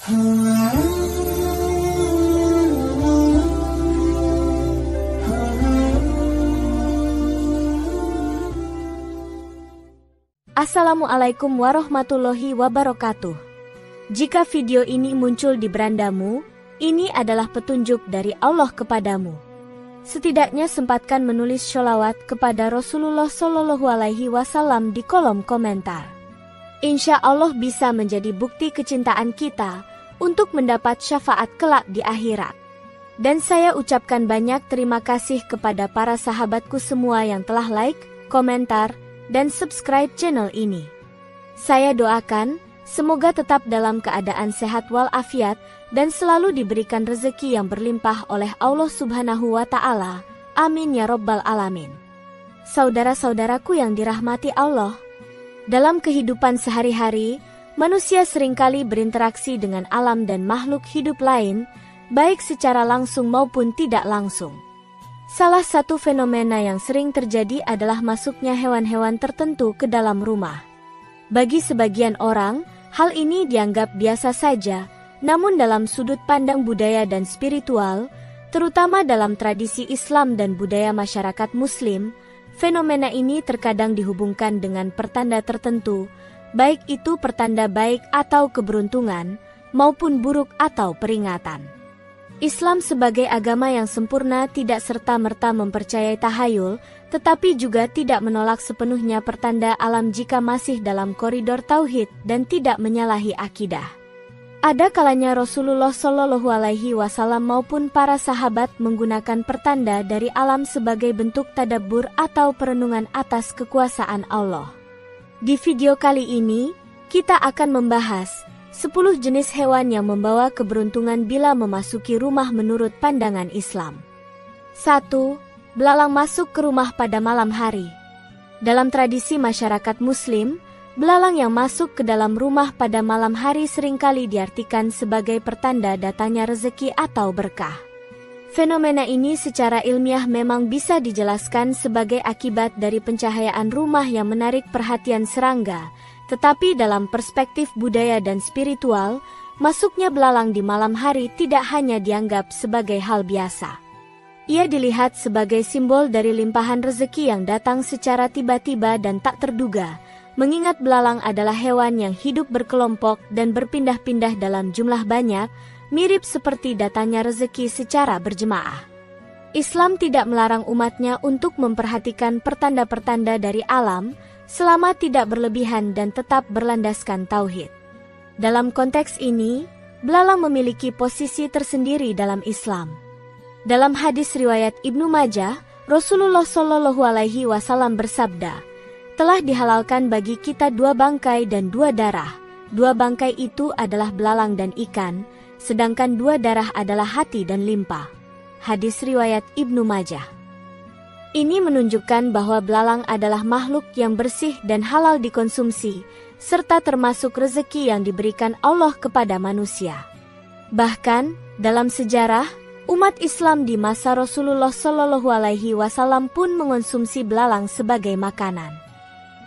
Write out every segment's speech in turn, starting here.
Assalamualaikum warahmatullahi wabarakatuh. Jika video ini muncul di berandamu, ini adalah petunjuk dari Allah kepadamu. Setidaknya sempatkan menulis sholawat kepada Rasulullah Shallallahu Alaihi Wasallam di kolom komentar. Insya Allah bisa menjadi bukti kecintaan kita untuk mendapat syafaat kelak di akhirat. Dan saya ucapkan banyak terima kasih kepada para sahabatku semua yang telah like, komentar, dan subscribe channel ini. Saya doakan, semoga tetap dalam keadaan sehat walafiat dan selalu diberikan rezeki yang berlimpah oleh Allah Subhanahu wa Ta'ala. Amin ya Rabbal Alamin. Saudara-saudaraku yang dirahmati Allah, dalam kehidupan sehari-hari, manusia seringkali berinteraksi dengan alam dan makhluk hidup lain, baik secara langsung maupun tidak langsung. Salah satu fenomena yang sering terjadi adalah masuknya hewan-hewan tertentu ke dalam rumah. Bagi sebagian orang, hal ini dianggap biasa saja, namun dalam sudut pandang budaya dan spiritual, terutama dalam tradisi Islam dan budaya masyarakat Muslim, fenomena ini terkadang dihubungkan dengan pertanda tertentu, baik itu pertanda baik atau keberuntungan, maupun buruk atau peringatan. Islam sebagai agama yang sempurna tidak serta-merta mempercayai tahayul, tetapi juga tidak menolak sepenuhnya pertanda alam jika masih dalam koridor tauhid dan tidak menyalahi akidah. Ada kalanya Rasulullah Shallallahu Alaihi Wasallam maupun para sahabat menggunakan pertanda dari alam sebagai bentuk tadabbur atau perenungan atas kekuasaan Allah. Di video kali ini, kita akan membahas 10 jenis hewan yang membawa keberuntungan bila memasuki rumah menurut pandangan Islam. 1. Belalang masuk ke rumah pada malam hari. Dalam tradisi masyarakat Muslim, belalang yang masuk ke dalam rumah pada malam hari seringkali diartikan sebagai pertanda datangnya rezeki atau berkah. Fenomena ini secara ilmiah memang bisa dijelaskan sebagai akibat dari pencahayaan rumah yang menarik perhatian serangga, tetapi dalam perspektif budaya dan spiritual, masuknya belalang di malam hari tidak hanya dianggap sebagai hal biasa. Ia dilihat sebagai simbol dari limpahan rezeki yang datang secara tiba-tiba dan tak terduga, mengingat belalang adalah hewan yang hidup berkelompok dan berpindah-pindah dalam jumlah banyak, mirip seperti datangnya rezeki secara berjemaah. Islam tidak melarang umatnya untuk memperhatikan pertanda-pertanda dari alam, selama tidak berlebihan dan tetap berlandaskan tauhid. Dalam konteks ini, belalang memiliki posisi tersendiri dalam Islam. Dalam hadis riwayat Ibnu Majah, Rasulullah Shallallahu Alaihi Wasallam bersabda, telah dihalalkan bagi kita 2 bangkai dan 2 darah. 2 bangkai itu adalah belalang dan ikan, sedangkan 2 darah adalah hati dan limpa. Hadis riwayat Ibnu Majah. Ini menunjukkan bahwa belalang adalah makhluk yang bersih dan halal dikonsumsi, serta termasuk rezeki yang diberikan Allah kepada manusia. Bahkan, dalam sejarah, umat Islam di masa Rasulullah Shallallahu Alaihi Wasallam pun mengonsumsi belalang sebagai makanan.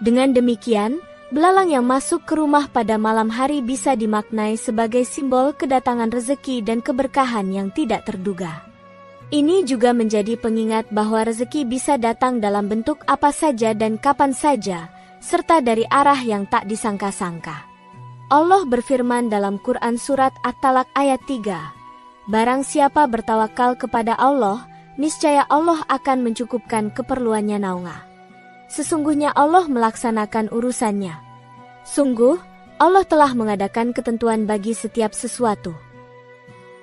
Dengan demikian, belalang yang masuk ke rumah pada malam hari bisa dimaknai sebagai simbol kedatangan rezeki dan keberkahan yang tidak terduga. Ini juga menjadi pengingat bahwa rezeki bisa datang dalam bentuk apa saja dan kapan saja, serta dari arah yang tak disangka-sangka. Allah berfirman dalam Quran Surat At-Talaq ayat 3, barang siapa bertawakal kepada Allah, niscaya Allah akan mencukupkan keperluannya naunga. Sesungguhnya Allah melaksanakan urusannya. Sungguh, Allah telah mengadakan ketentuan bagi setiap sesuatu.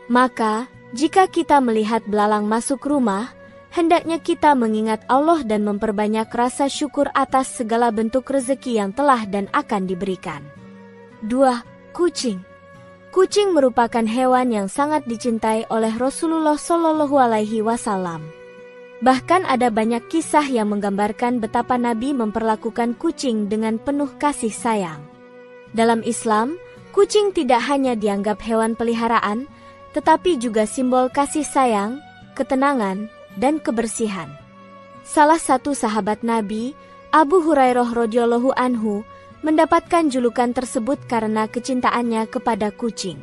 Maka, jika kita melihat belalang masuk rumah, hendaknya kita mengingat Allah dan memperbanyak rasa syukur atas segala bentuk rezeki yang telah dan akan diberikan. 2. Kucing. Kucing merupakan hewan yang sangat dicintai oleh Rasulullah Shallallahu Alaihi Wasallam. Bahkan ada banyak kisah yang menggambarkan betapa Nabi memperlakukan kucing dengan penuh kasih sayang. Dalam Islam, kucing tidak hanya dianggap hewan peliharaan, tetapi juga simbol kasih sayang, ketenangan, dan kebersihan. Salah satu sahabat Nabi, Abu Hurairah radhiyallahu anhu, mendapatkan julukan tersebut karena kecintaannya kepada kucing.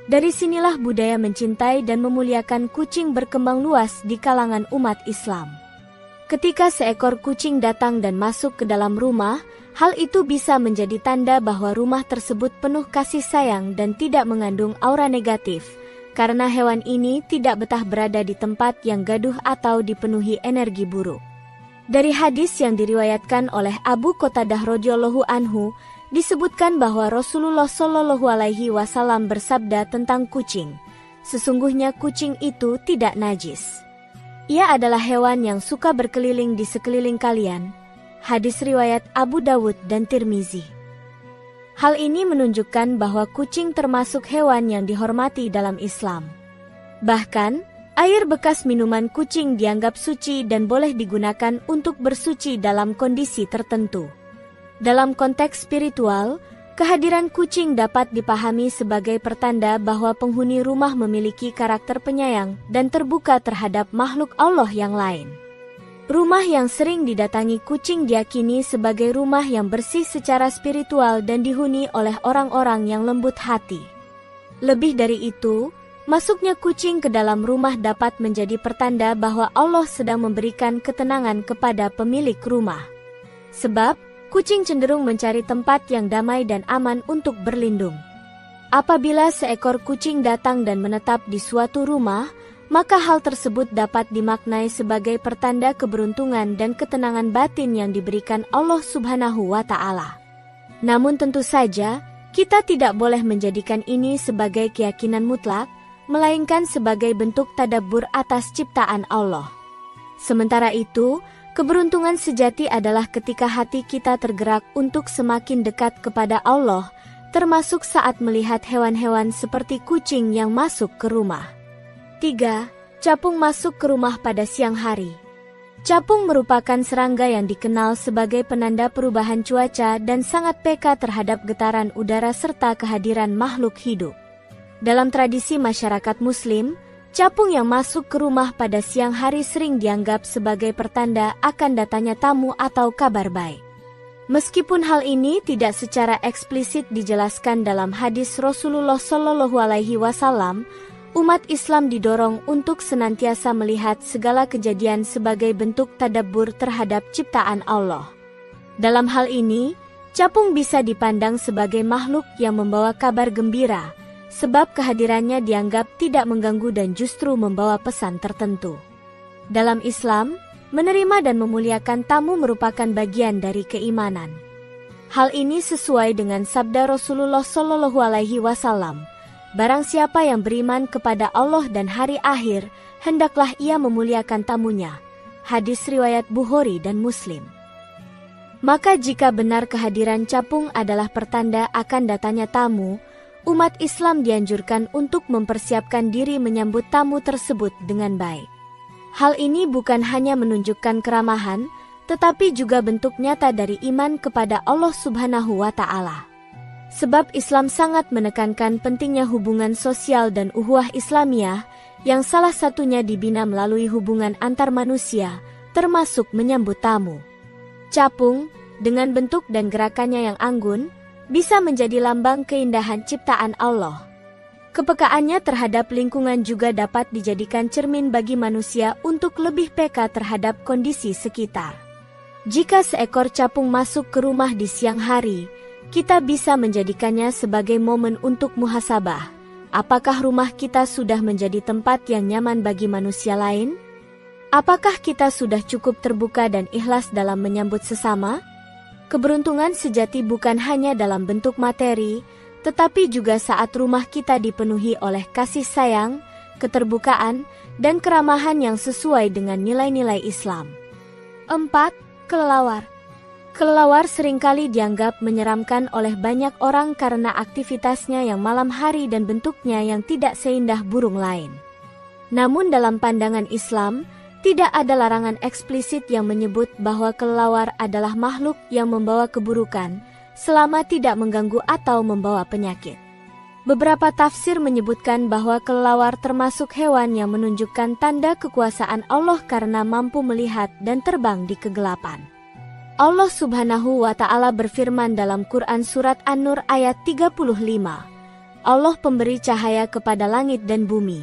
Dari sinilah budaya mencintai dan memuliakan kucing berkembang luas di kalangan umat Islam. Ketika seekor kucing datang dan masuk ke dalam rumah, hal itu bisa menjadi tanda bahwa rumah tersebut penuh kasih sayang dan tidak mengandung aura negatif, karena hewan ini tidak betah berada di tempat yang gaduh atau dipenuhi energi buruk. Dari hadis yang diriwayatkan oleh Abu Qatadah radhiyallahu anhu, disebutkan bahwa Rasulullah Shallallahu Alaihi Wasallam bersabda tentang kucing, sesungguhnya kucing itu tidak najis. Ia adalah hewan yang suka berkeliling di sekeliling kalian. Hadis riwayat Abu Dawud dan Tirmizi. Hal ini menunjukkan bahwa kucing termasuk hewan yang dihormati dalam Islam. Bahkan, air bekas minuman kucing dianggap suci dan boleh digunakan untuk bersuci dalam kondisi tertentu. Dalam konteks spiritual, kehadiran kucing dapat dipahami sebagai pertanda bahwa penghuni rumah memiliki karakter penyayang dan terbuka terhadap makhluk Allah yang lain. Rumah yang sering didatangi kucing diyakini sebagai rumah yang bersih secara spiritual dan dihuni oleh orang-orang yang lembut hati. Lebih dari itu, masuknya kucing ke dalam rumah dapat menjadi pertanda bahwa Allah sedang memberikan ketenangan kepada pemilik rumah. Sebab, kucing cenderung mencari tempat yang damai dan aman untuk berlindung. Apabila seekor kucing datang dan menetap di suatu rumah, maka hal tersebut dapat dimaknai sebagai pertanda keberuntungan dan ketenangan batin yang diberikan Allah Subhanahu wa Ta'ala. Namun tentu saja, kita tidak boleh menjadikan ini sebagai keyakinan mutlak, melainkan sebagai bentuk tadabbur atas ciptaan Allah. Sementara itu, keberuntungan sejati adalah ketika hati kita tergerak untuk semakin dekat kepada Allah, termasuk saat melihat hewan-hewan seperti kucing yang masuk ke rumah. 3. Capung masuk ke rumah pada siang hari. Capung merupakan serangga yang dikenal sebagai penanda perubahan cuaca dan sangat peka terhadap getaran udara serta kehadiran makhluk hidup. Dalam tradisi masyarakat Muslim, capung yang masuk ke rumah pada siang hari sering dianggap sebagai pertanda akan datangnya tamu atau kabar baik. Meskipun hal ini tidak secara eksplisit dijelaskan dalam hadis Rasulullah Shallallahu Alaihi Wasallam, umat Islam didorong untuk senantiasa melihat segala kejadian sebagai bentuk tadabbur terhadap ciptaan Allah. Dalam hal ini, capung bisa dipandang sebagai makhluk yang membawa kabar gembira, sebab kehadirannya dianggap tidak mengganggu dan justru membawa pesan tertentu. Dalam Islam, menerima dan memuliakan tamu merupakan bagian dari keimanan. Hal ini sesuai dengan sabda Rasulullah Shallallahu Alaihi Wasallam, barang siapa yang beriman kepada Allah dan hari akhir, hendaklah ia memuliakan tamunya. Hadis riwayat Bukhari dan Muslim. Maka jika benar kehadiran capung adalah pertanda akan datanya tamu, umat Islam dianjurkan untuk mempersiapkan diri menyambut tamu tersebut dengan baik. Hal ini bukan hanya menunjukkan keramahan, tetapi juga bentuk nyata dari iman kepada Allah Subhanahu wa Ta'ala. Sebab Islam sangat menekankan pentingnya hubungan sosial dan ukhuwah Islamiyah, yang salah satunya dibina melalui hubungan antar manusia, termasuk menyambut tamu. Capung, dengan bentuk dan gerakannya yang anggun, bisa menjadi lambang keindahan ciptaan Allah. Kepekaannya terhadap lingkungan juga dapat dijadikan cermin bagi manusia untuk lebih peka terhadap kondisi sekitar. Jika seekor capung masuk ke rumah di siang hari, kita bisa menjadikannya sebagai momen untuk muhasabah. Apakah rumah kita sudah menjadi tempat yang nyaman bagi manusia lain? Apakah kita sudah cukup terbuka dan ikhlas dalam menyambut sesama? Keberuntungan sejati bukan hanya dalam bentuk materi, tetapi juga saat rumah kita dipenuhi oleh kasih sayang, keterbukaan, dan keramahan yang sesuai dengan nilai-nilai Islam. 4. Kelelawar. Kelelawar seringkali dianggap menyeramkan oleh banyak orang karena aktivitasnya yang malam hari dan bentuknya yang tidak seindah burung lain. Namun dalam pandangan Islam, tidak ada larangan eksplisit yang menyebut bahwa kelelawar adalah makhluk yang membawa keburukan, selama tidak mengganggu atau membawa penyakit. Beberapa tafsir menyebutkan bahwa kelelawar termasuk hewan yang menunjukkan tanda kekuasaan Allah karena mampu melihat dan terbang di kegelapan. Allah Subhanahu wa Ta'ala berfirman dalam Quran Surat An-Nur ayat 35, Allah pemberi cahaya kepada langit dan bumi,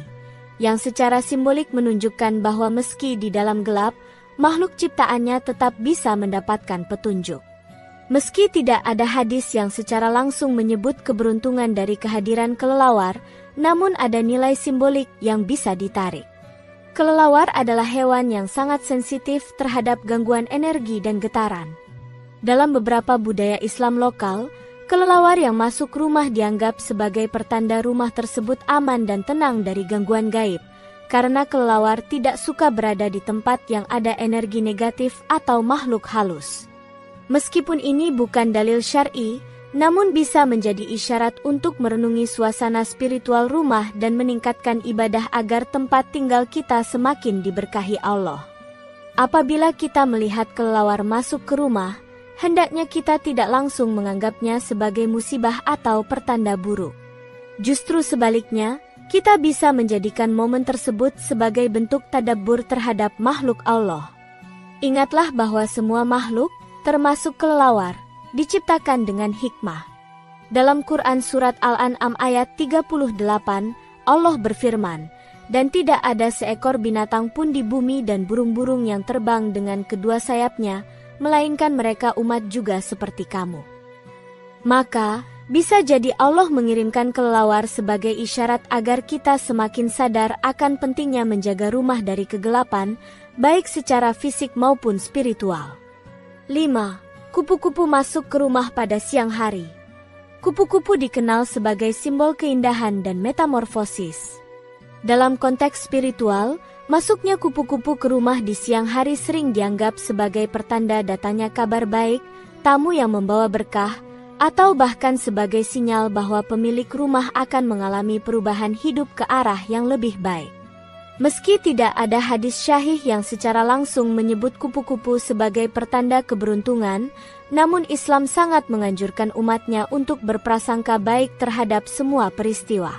yang secara simbolik menunjukkan bahwa meski di dalam gelap, makhluk ciptaannya tetap bisa mendapatkan petunjuk. Meski tidak ada hadis yang secara langsung menyebut keberuntungan dari kehadiran kelelawar, namun ada nilai simbolik yang bisa ditarik. Kelelawar adalah hewan yang sangat sensitif terhadap gangguan energi dan getaran. Dalam beberapa budaya Islam lokal, kelelawar yang masuk rumah dianggap sebagai pertanda rumah tersebut aman dan tenang dari gangguan gaib, karena kelelawar tidak suka berada di tempat yang ada energi negatif atau makhluk halus. Meskipun ini bukan dalil syar'i, namun bisa menjadi isyarat untuk merenungi suasana spiritual rumah dan meningkatkan ibadah agar tempat tinggal kita semakin diberkahi Allah. Apabila kita melihat kelelawar masuk ke rumah, hendaknya kita tidak langsung menganggapnya sebagai musibah atau pertanda buruk. Justru sebaliknya, kita bisa menjadikan momen tersebut sebagai bentuk tadabbur terhadap makhluk Allah. Ingatlah bahwa semua makhluk, termasuk kelelawar, diciptakan dengan hikmah. Dalam Quran Surat Al-An'am ayat 38, Allah berfirman, "Dan tidak ada seekor binatang pun di bumi dan burung-burung yang terbang dengan kedua sayapnya, melainkan mereka umat juga seperti kamu." Maka, bisa jadi Allah mengirimkan kelelawar sebagai isyarat agar kita semakin sadar akan pentingnya menjaga rumah dari kegelapan, baik secara fisik maupun spiritual. 5. Kupu-kupu masuk ke rumah pada siang hari. Kupu-kupu dikenal sebagai simbol keindahan dan metamorfosis. Dalam konteks spiritual, masuknya kupu-kupu ke rumah di siang hari sering dianggap sebagai pertanda datangnya kabar baik, tamu yang membawa berkah, atau bahkan sebagai sinyal bahwa pemilik rumah akan mengalami perubahan hidup ke arah yang lebih baik. Meski tidak ada hadis syahih yang secara langsung menyebut kupu-kupu sebagai pertanda keberuntungan, namun Islam sangat menganjurkan umatnya untuk berprasangka baik terhadap semua peristiwa.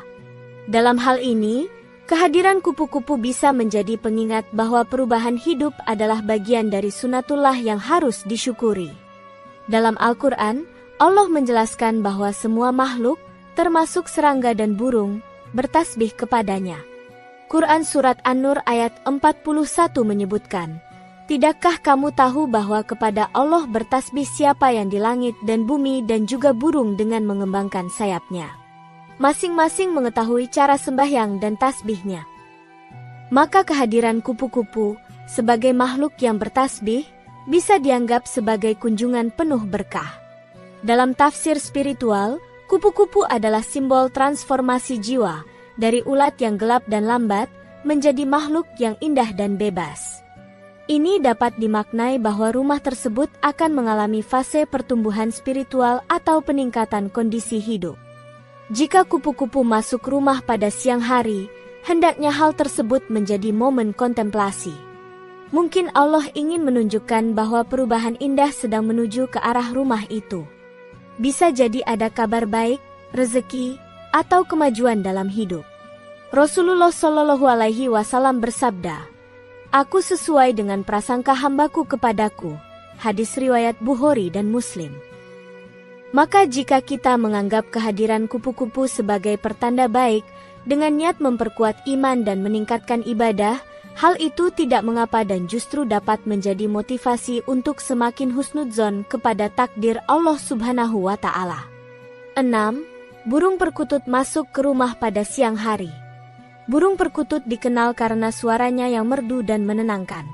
Dalam hal ini, kehadiran kupu-kupu bisa menjadi pengingat bahwa perubahan hidup adalah bagian dari sunatullah yang harus disyukuri. Dalam Al-Quran, Allah menjelaskan bahwa semua makhluk, termasuk serangga dan burung, bertasbih kepadanya. Quran Surat An-Nur ayat 41 menyebutkan, "Tidakkah kamu tahu bahwa kepada Allah bertasbih siapa yang di langit dan bumi dan juga burung dengan mengembangkan sayapnya. Masing-masing mengetahui cara sembahyang dan tasbihnya." Maka kehadiran kupu-kupu sebagai makhluk yang bertasbih bisa dianggap sebagai kunjungan penuh berkah. Dalam tafsir spiritual, kupu-kupu adalah simbol transformasi jiwa, dari ulat yang gelap dan lambat, menjadi makhluk yang indah dan bebas. Ini dapat dimaknai bahwa rumah tersebut akan mengalami fase pertumbuhan spiritual atau peningkatan kondisi hidup. Jika kupu-kupu masuk rumah pada siang hari, hendaknya hal tersebut menjadi momen kontemplasi. Mungkin Allah ingin menunjukkan bahwa perubahan indah sedang menuju ke arah rumah itu. Bisa jadi ada kabar baik, rezeki, atau kemajuan dalam hidup. Rasulullah Shallallahu Alaihi Wasallam bersabda, "Aku sesuai dengan prasangka hambaku kepadaku." Hadis riwayat Bukhari dan Muslim. Maka jika kita menganggap kehadiran kupu-kupu sebagai pertanda baik, dengan niat memperkuat iman dan meningkatkan ibadah, hal itu tidak mengapa dan justru dapat menjadi motivasi untuk semakin husnudzon kepada takdir Allah Subhanahu wa Ta'ala. 6. Burung perkutut masuk ke rumah pada siang hari. Burung perkutut dikenal karena suaranya yang merdu dan menenangkan.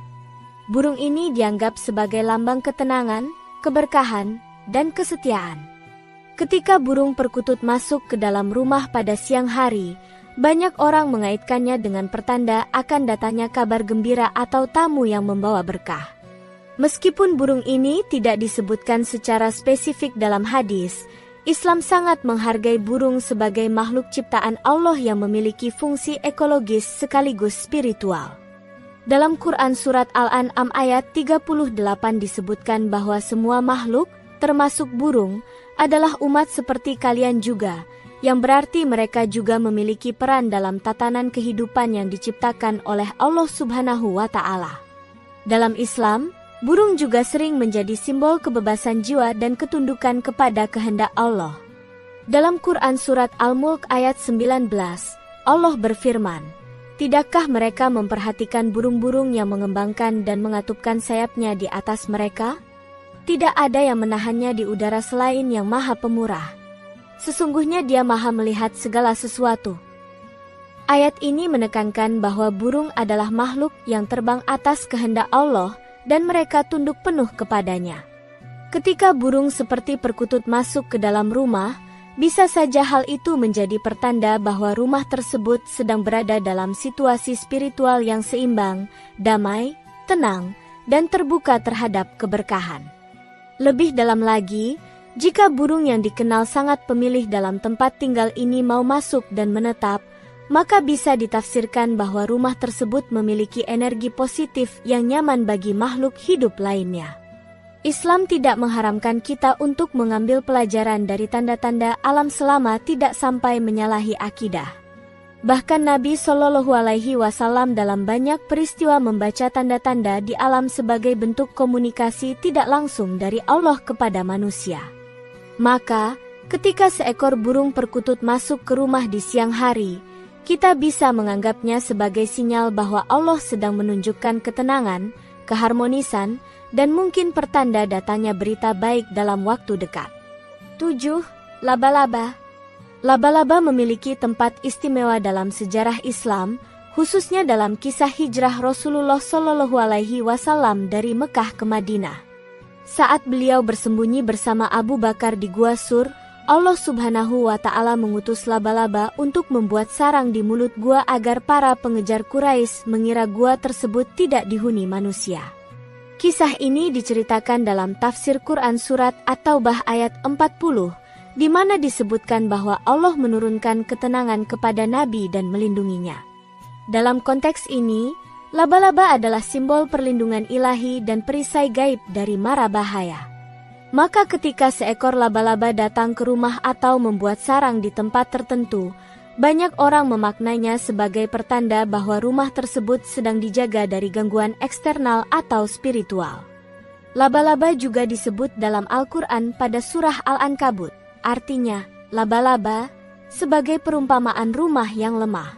Burung ini dianggap sebagai lambang ketenangan, keberkahan, dan kesetiaan. Ketika burung perkutut masuk ke dalam rumah pada siang hari, banyak orang mengaitkannya dengan pertanda akan datangnya kabar gembira atau tamu yang membawa berkah. Meskipun burung ini tidak disebutkan secara spesifik dalam hadis, Islam sangat menghargai burung sebagai makhluk ciptaan Allah yang memiliki fungsi ekologis sekaligus spiritual. Dalam Quran Surat Al-An'am ayat 38 disebutkan bahwa semua makhluk, termasuk burung, adalah umat seperti kalian juga, yang berarti mereka juga memiliki peran dalam tatanan kehidupan yang diciptakan oleh Allah Subhanahu wa Ta'ala. Dalam Islam, burung juga sering menjadi simbol kebebasan jiwa dan ketundukan kepada kehendak Allah. Dalam Quran Surat Al-Mulk ayat 19, Allah berfirman, "Tidakkah mereka memperhatikan burung-burung yang mengembangkan dan mengatupkan sayapnya di atas mereka? Tidak ada yang menahannya di udara selain Yang Maha Pemurah. Sesungguhnya Dia Maha melihat segala sesuatu." Ayat ini menekankan bahwa burung adalah makhluk yang terbang atas kehendak Allah dan mereka tunduk penuh kepadanya. Ketika burung seperti perkutut masuk ke dalam rumah, bisa saja hal itu menjadi pertanda bahwa rumah tersebut sedang berada dalam situasi spiritual yang seimbang, damai, tenang, dan terbuka terhadap keberkahan. Lebih dalam lagi, jika burung yang dikenal sangat pemilih dalam tempat tinggal ini mau masuk dan menetap, maka bisa ditafsirkan bahwa rumah tersebut memiliki energi positif yang nyaman bagi makhluk hidup lainnya. Islam tidak mengharamkan kita untuk mengambil pelajaran dari tanda-tanda alam selama tidak sampai menyalahi akidah. Bahkan Nabi Shallallahu Alaihi Wasallam dalam banyak peristiwa membaca tanda-tanda di alam sebagai bentuk komunikasi tidak langsung dari Allah kepada manusia. Maka, ketika seekor burung perkutut masuk ke rumah di siang hari, kita bisa menganggapnya sebagai sinyal bahwa Allah sedang menunjukkan ketenangan, keharmonisan, dan mungkin pertanda datangnya berita baik dalam waktu dekat. 7. Laba-laba. Laba-laba memiliki tempat istimewa dalam sejarah Islam, khususnya dalam kisah hijrah Rasulullah Shallallahu Alaihi Wasallam dari Mekah ke Madinah. Saat beliau bersembunyi bersama Abu Bakar di Gua Sur, Allah Subhanahu wa Ta'ala mengutus laba-laba untuk membuat sarang di mulut gua agar para pengejar Quraisy mengira gua tersebut tidak dihuni manusia. Kisah ini diceritakan dalam tafsir Quran Surat At-Taubah ayat 40, di mana disebutkan bahwa Allah menurunkan ketenangan kepada Nabi dan melindunginya. Dalam konteks ini, laba-laba adalah simbol perlindungan ilahi dan perisai gaib dari mara bahaya. Maka ketika seekor laba-laba datang ke rumah atau membuat sarang di tempat tertentu, banyak orang memaknainya sebagai pertanda bahwa rumah tersebut sedang dijaga dari gangguan eksternal atau spiritual. Laba-laba juga disebut dalam Al-Quran pada surah Al-Ankabut, artinya laba-laba, sebagai perumpamaan rumah yang lemah.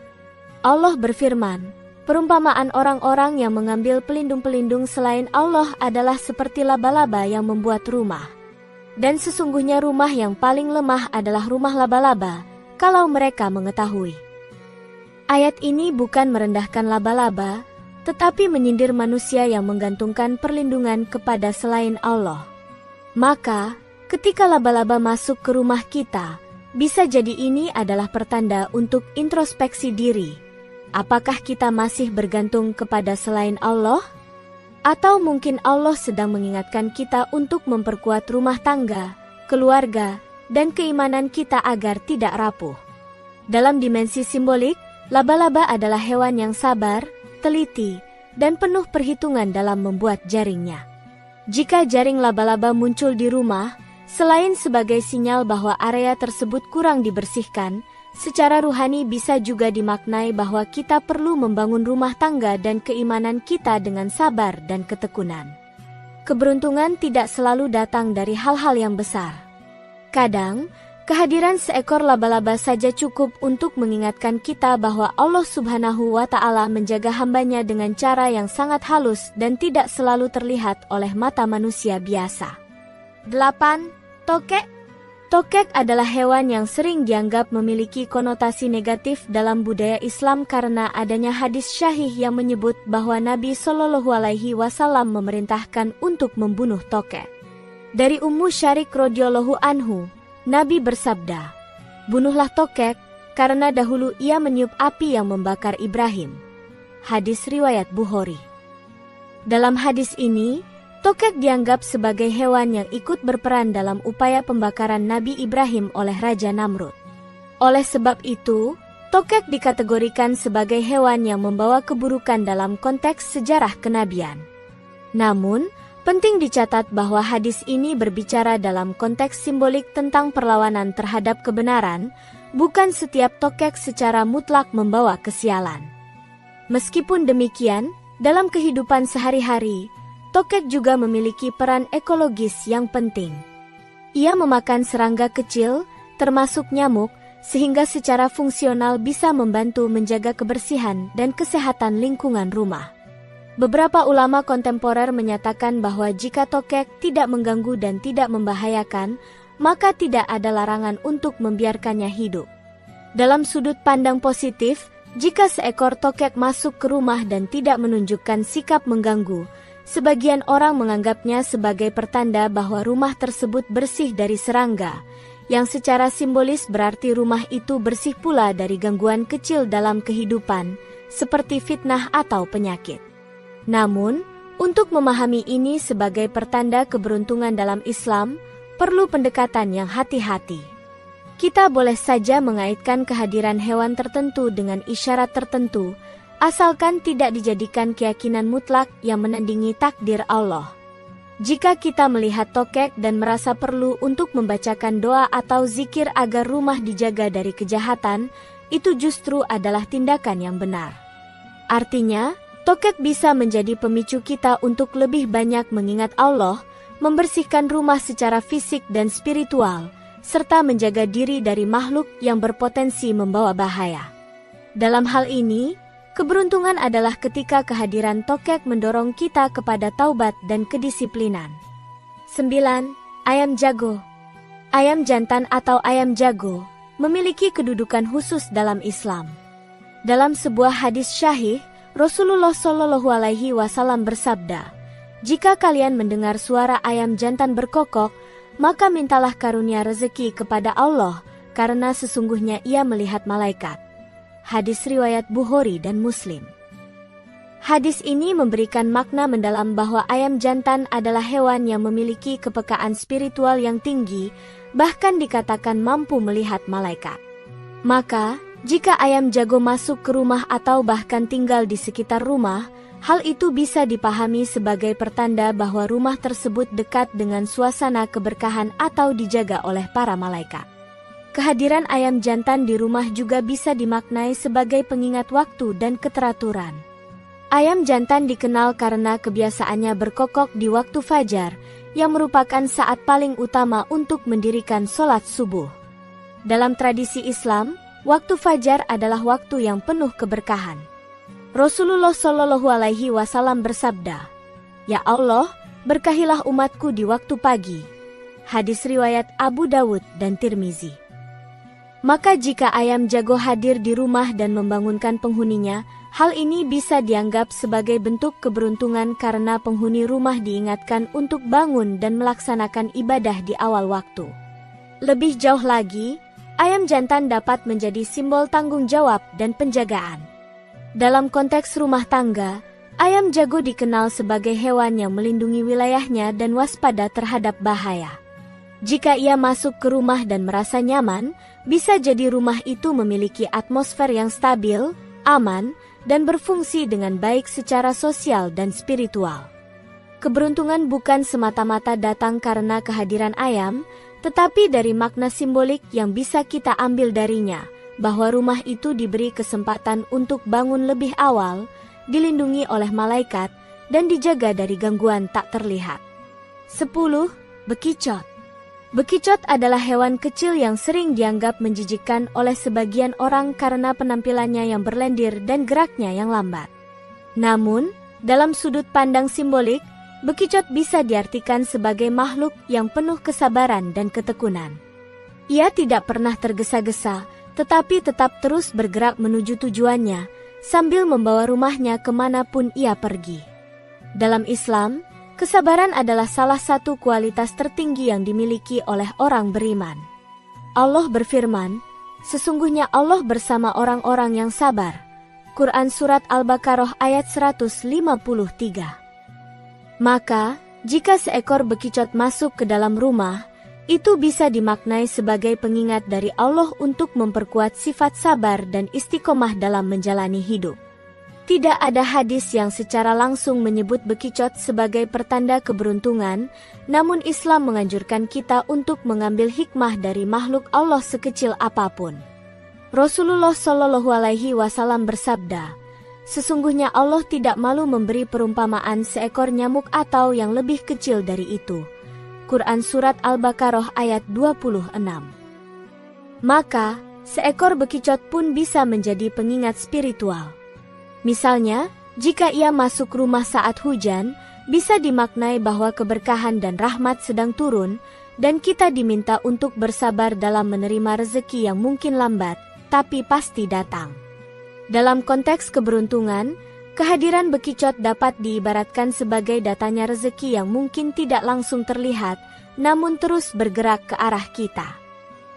Allah berfirman, "Perumpamaan orang-orang yang mengambil pelindung-pelindung selain Allah adalah seperti laba-laba yang membuat rumah. Dan sesungguhnya rumah yang paling lemah adalah rumah laba-laba, kalau mereka mengetahui." Ayat ini bukan merendahkan laba-laba, tetapi menyindir manusia yang menggantungkan perlindungan kepada selain Allah. Maka, ketika laba-laba masuk ke rumah kita, bisa jadi ini adalah pertanda untuk introspeksi diri. Apakah kita masih bergantung kepada selain Allah? Atau mungkin Allah sedang mengingatkan kita untuk memperkuat rumah tangga, keluarga, dan keimanan kita agar tidak rapuh. Dalam dimensi simbolik, laba-laba adalah hewan yang sabar, teliti, dan penuh perhitungan dalam membuat jaringnya. Jika jaring laba-laba muncul di rumah, selain sebagai sinyal bahwa area tersebut kurang dibersihkan, secara ruhani bisa juga dimaknai bahwa kita perlu membangun rumah tangga dan keimanan kita dengan sabar dan ketekunan. Keberuntungan tidak selalu datang dari hal-hal yang besar. Kadang, kehadiran seekor laba-laba saja cukup untuk mengingatkan kita bahwa Allah Subhanahu wa Ta'ala menjaga hambanya dengan cara yang sangat halus dan tidak selalu terlihat oleh mata manusia biasa. 8. Tokek. Tokek adalah hewan yang sering dianggap memiliki konotasi negatif dalam budaya Islam karena adanya hadis syahih yang menyebut bahwa Nabi Shallallahu Alaihi Wasallam memerintahkan untuk membunuh tokek. Dari Ummu Syarik radhiyallahu anhu, Nabi bersabda, "Bunuhlah tokek, karena dahulu ia meniup api yang membakar Ibrahim." Hadis riwayat Bukhari. Dalam hadis ini, tokek dianggap sebagai hewan yang ikut berperan dalam upaya pembakaran Nabi Ibrahim oleh Raja Namrud. Oleh sebab itu, tokek dikategorikan sebagai hewan yang membawa keburukan dalam konteks sejarah kenabian. Namun, penting dicatat bahwa hadis ini berbicara dalam konteks simbolik tentang perlawanan terhadap kebenaran, bukan setiap tokek secara mutlak membawa kesialan. Meskipun demikian, dalam kehidupan sehari-hari, tokek juga memiliki peran ekologis yang penting. Ia memakan serangga kecil, termasuk nyamuk, sehingga secara fungsional bisa membantu menjaga kebersihan dan kesehatan lingkungan rumah. Beberapa ulama kontemporer menyatakan bahwa jika tokek tidak mengganggu dan tidak membahayakan, maka tidak ada larangan untuk membiarkannya hidup. Dalam sudut pandang positif, jika seekor tokek masuk ke rumah dan tidak menunjukkan sikap mengganggu, sebagian orang menganggapnya sebagai pertanda bahwa rumah tersebut bersih dari serangga, yang secara simbolis berarti rumah itu bersih pula dari gangguan kecil dalam kehidupan, seperti fitnah atau penyakit. Namun, untuk memahami ini sebagai pertanda keberuntungan dalam Islam, perlu pendekatan yang hati-hati. Kita boleh saja mengaitkan kehadiran hewan tertentu dengan isyarat tertentu, asalkan tidak dijadikan keyakinan mutlak yang menandingi takdir Allah. Jika kita melihat tokek dan merasa perlu untuk membacakan doa atau zikir agar rumah dijaga dari kejahatan, itu justru adalah tindakan yang benar. Artinya, tokek bisa menjadi pemicu kita untuk lebih banyak mengingat Allah, membersihkan rumah secara fisik dan spiritual, serta menjaga diri dari makhluk yang berpotensi membawa bahaya. Dalam hal ini, keberuntungan adalah ketika kehadiran tokek mendorong kita kepada taubat dan kedisiplinan. 9. Ayam jago. Ayam jantan atau ayam jago memiliki kedudukan khusus dalam Islam. Dalam sebuah hadis syahih, Rasulullah Shallallahu Alaihi Wasallam bersabda, "Jika kalian mendengar suara ayam jantan berkokok, maka mintalah karunia rezeki kepada Allah, karena sesungguhnya ia melihat malaikat." Hadis riwayat Bukhari dan Muslim. Hadis ini memberikan makna mendalam bahwa ayam jantan adalah hewan yang memiliki kepekaan spiritual yang tinggi, bahkan dikatakan mampu melihat malaikat. Maka, jika ayam jago masuk ke rumah atau bahkan tinggal di sekitar rumah, hal itu bisa dipahami sebagai pertanda bahwa rumah tersebut dekat dengan suasana keberkahan atau dijaga oleh para malaikat. Kehadiran ayam jantan di rumah juga bisa dimaknai sebagai pengingat waktu dan keteraturan. Ayam jantan dikenal karena kebiasaannya berkokok di waktu fajar, yang merupakan saat paling utama untuk mendirikan sholat subuh. Dalam tradisi Islam, waktu fajar adalah waktu yang penuh keberkahan. Rasulullah Shallallahu Alaihi Wasallam bersabda, "Ya Allah, berkahilah umatku di waktu pagi." Hadis riwayat Abu Dawud dan Tirmizi. Maka jika ayam jago hadir di rumah dan membangunkan penghuninya, hal ini bisa dianggap sebagai bentuk keberuntungan karena penghuni rumah diingatkan untuk bangun dan melaksanakan ibadah di awal waktu. Lebih jauh lagi, ayam jantan dapat menjadi simbol tanggung jawab dan penjagaan. Dalam konteks rumah tangga, ayam jago dikenal sebagai hewan yang melindungi wilayahnya dan waspada terhadap bahaya. Jika ia masuk ke rumah dan merasa nyaman, bisa jadi rumah itu memiliki atmosfer yang stabil, aman, dan berfungsi dengan baik secara sosial dan spiritual. Keberuntungan bukan semata-mata datang karena kehadiran ayam, tetapi dari makna simbolik yang bisa kita ambil darinya, bahwa rumah itu diberi kesempatan untuk bangun lebih awal, dilindungi oleh malaikat, dan dijaga dari gangguan tak terlihat. 10. Bekicot. Bekicot adalah hewan kecil yang sering dianggap menjijikkan oleh sebagian orang karena penampilannya yang berlendir dan geraknya yang lambat. Namun, dalam sudut pandang simbolik, bekicot bisa diartikan sebagai makhluk yang penuh kesabaran dan ketekunan. Ia tidak pernah tergesa-gesa, tetapi tetap terus bergerak menuju tujuannya, sambil membawa rumahnya kemanapun ia pergi. Dalam Islam, kesabaran adalah salah satu kualitas tertinggi yang dimiliki oleh orang beriman. Allah berfirman, "Sesungguhnya Allah bersama orang-orang yang sabar." Quran Surat Al-Baqarah ayat 153. Maka, jika seekor bekicot masuk ke dalam rumah, itu bisa dimaknai sebagai pengingat dari Allah untuk memperkuat sifat sabar dan istiqomah dalam menjalani hidup. Tidak ada hadis yang secara langsung menyebut bekicot sebagai pertanda keberuntungan, namun Islam menganjurkan kita untuk mengambil hikmah dari makhluk Allah sekecil apapun. Rasulullah Shallallahu Alaihi Wasallam bersabda, "Sesungguhnya Allah tidak malu memberi perumpamaan seekor nyamuk atau yang lebih kecil dari itu." Quran Surat Al-Baqarah ayat 26. Maka, seekor bekicot pun bisa menjadi pengingat spiritual. Misalnya, jika ia masuk rumah saat hujan, bisa dimaknai bahwa keberkahan dan rahmat sedang turun, dan kita diminta untuk bersabar dalam menerima rezeki yang mungkin lambat, tapi pasti datang. Dalam konteks keberuntungan, kehadiran bekicot dapat diibaratkan sebagai datangnya rezeki yang mungkin tidak langsung terlihat, namun terus bergerak ke arah kita.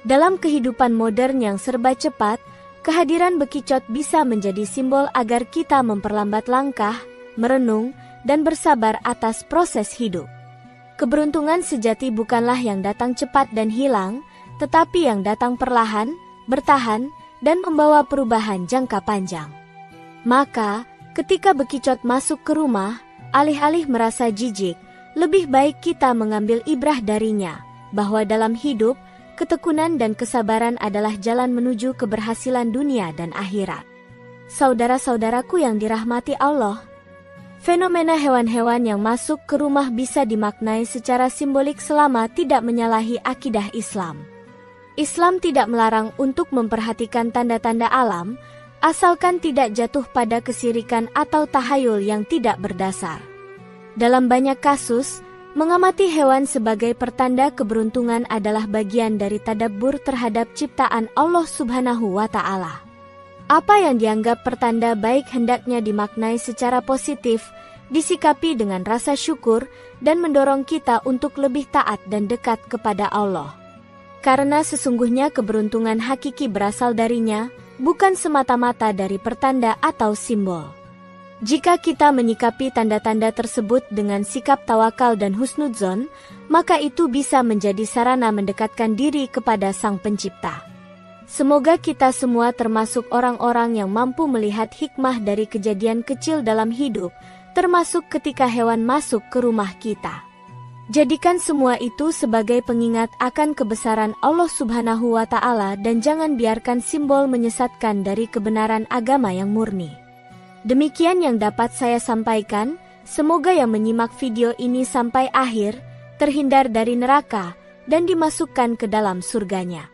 Dalam kehidupan modern yang serba cepat, kehadiran bekicot bisa menjadi simbol agar kita memperlambat langkah, merenung, dan bersabar atas proses hidup. Keberuntungan sejati bukanlah yang datang cepat dan hilang, tetapi yang datang perlahan, bertahan, dan membawa perubahan jangka panjang. Maka, ketika bekicot masuk ke rumah, alih-alih merasa jijik, lebih baik kita mengambil ibrah darinya, bahwa dalam hidup, ketekunan dan kesabaran adalah jalan menuju keberhasilan dunia dan akhirat. Saudara-saudaraku yang dirahmati Allah, fenomena hewan-hewan yang masuk ke rumah bisa dimaknai secara simbolik selama tidak menyalahi akidah Islam. Islam tidak melarang untuk memperhatikan tanda-tanda alam, asalkan tidak jatuh pada kesirikan atau tahayul yang tidak berdasar. Dalam banyak kasus, mengamati hewan sebagai pertanda keberuntungan adalah bagian dari tadabbur terhadap ciptaan Allah Subhanahu wa Ta'ala. Apa yang dianggap pertanda baik hendaknya dimaknai secara positif, disikapi dengan rasa syukur, dan mendorong kita untuk lebih taat dan dekat kepada Allah. Karena sesungguhnya keberuntungan hakiki berasal darinya, bukan semata-mata dari pertanda atau simbol. Jika kita menyikapi tanda-tanda tersebut dengan sikap tawakal dan husnudzon, maka itu bisa menjadi sarana mendekatkan diri kepada Sang Pencipta. Semoga kita semua termasuk orang-orang yang mampu melihat hikmah dari kejadian kecil dalam hidup, termasuk ketika hewan masuk ke rumah kita. Jadikan semua itu sebagai pengingat akan kebesaran Allah Subhanahu wa Ta'ala dan jangan biarkan simbol menyesatkan dari kebenaran agama yang murni. Demikian yang dapat saya sampaikan, semoga yang menyimak video ini sampai akhir, terhindar dari neraka, dan dimasukkan ke dalam surganya.